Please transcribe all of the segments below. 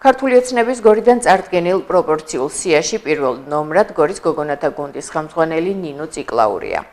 ქართული ოცნების გორიდან წარდგენილ პროპორციულ სიაში პირველ ნომრად გორის გოგონათა გუნდის ხელმძღვანელი ნინო ციკლაურია.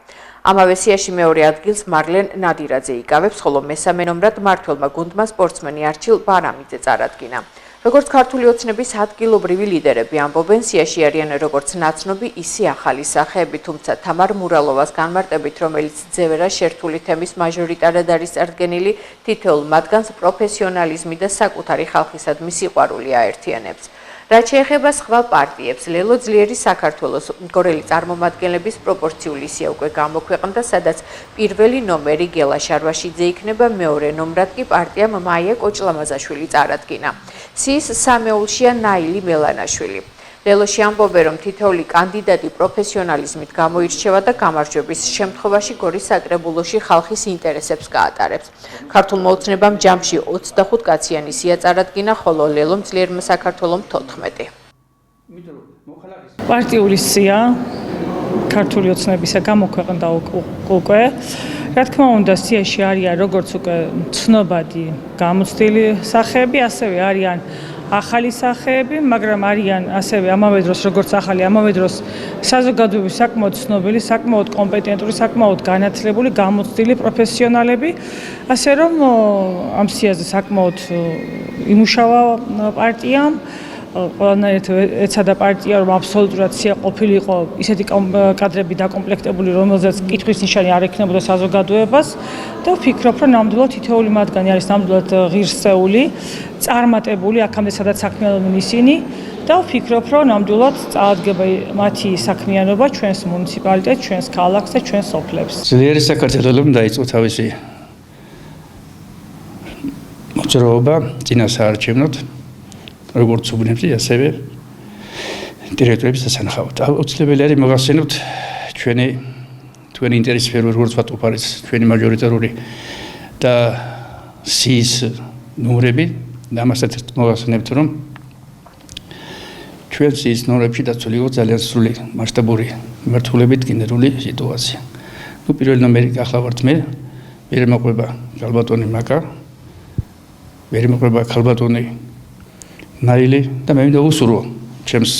ამავე სიაში მეორე ადგილს მარლენ ნადირაძე იკავებს, ხოლო მესამე ნომრად მმართველმა გუნდმა სპორტსმენი არჩილ ბარამიძე წარადგინა. როგორც ქართული ოცნების ადგილობრივი ლიდერები ამბობენ, სიაში არიან როგორც ნაცნობი, ისე ახალი სახეები, თუმცა თამარ მურალოვას განმარტებით, რომელიც ძევერა შერთული თემის მაჟორიტარად არის წარდგენილი, თითოეულ მათგანს პროფესიონალიზმი და საკუთარი ხალხისადმი სიყვარული აერთიანებს. რაც შეეხება სხვა პარტიებს, ლელო ძლიერი საქართველოს გორელი წარმომადგენლების პროპორციული სია უკვე გამოქვეყნდა, სადაც პირველი ნომერი გელა შარვაშიძე იქნება, მეორე ნომრად კი პარტიამ მაია კოჭლამაზაშვილი წარადგინა. სიის სამეულშია ნაილი მელანაშვილი. ლელოში ამბობენ, რომ თითოეული კანდიდატი პროფესიონალიზმით გამოირჩევა და გამარჯვების შემთხვევაში გორის საკრებულოში ხალხის ინტერესებს გაატარებს. ქართულმა ოცნებამ ჯამში 25 კაციანი სია წარადგინა, ხოლო ლელომ ძლიერმა საქართველომ 14. პარტიული სია ქართული ოცნებისა გამოქვეყნდა უკვე. რა თქმა უნდა, სიაში არიან როგორც უკვე ცნობადი გამოცდილი სახეები, ასევე არიან ახალი სახეები, მაგრამ არიან ასევე ამავე დროს როგორც ახალი, ამავე დროს საზოგადოების საკმაოდ ცნობილი, საკმაოდ კომპეტენტური, საკმაოდ განათლებული, გამოცდილი პროფესიონალები, ასე რომ ამ სიაზე საკმაოდ იმუშავა პარტიამ. ყველანაირად ეცადა პარტია, რომ აბსოლუტურად სია ყოფილიყო ისეთი კადრები დაკომპლექტებული, რომელზეც კითხვის ნიშანი არ ექნებოდა საზოგადოებას და ვფიქრობ, რომ ნამდვილად თითოეული მათგანი არის ნამდვილად ღირსეული, წარმატებული აქამდე სადაც საქმიანობდნენ ისინი და ვფიქრობ, რომ ნამდვილად წაადგება მათი საქმიანობა ჩვენს მუნიციპალიტეტს, ჩვენს ქალაქს და ჩვენს სოფლებს. ძლიერი საქართველოს დაიწყო თავისი მოძრაობა წინასაარჩევნოდ, როგორც უბნებში, ასევე დირექტორების დასანახავად. აუცილებელი არის მოგახსენოთ ჩვენი ინტერესის სფერო, როგორც ვატყობ, არის ჩვენი მაჟორიტარული და სიის ნომრები და ამასაც მოგახსენებთ, რომ ჩვენ სიის ნომრებში დაცული იყო ძალიან სრული მასშტაბური მიმართულებით გენერალური სიტუაცია. პირველი ნომერი ახლა ვართ მე მოყვება ქალბატონი მაკა, მოყვება ქალბატონი ნაილი და მე მინდა უსურვო ჩემს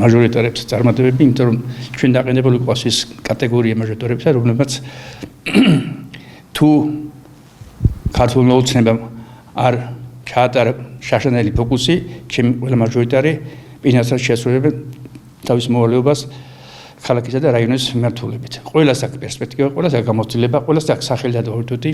მაჟორიტარებს წარმატებები, იმიტომ რომ ჩვენ დაყენებული ყავს ის კატეგორია მაჟორიტარებისა, რომლებმაც თუ ქართულმა ოცნებამ არ ჩაატარა შაშანელი ფოკუსი, ჩემი ყველა მაჟორიტარი პინასაც შეასრულებენ თავის მოვალეობას ქალაქისა და რაიონის მიმართულებით. ყველას აქვს პერსპექტივა, ყველას აქვს გამოცდილება, ყველას აქვს სახელი და ავტორიტეტი.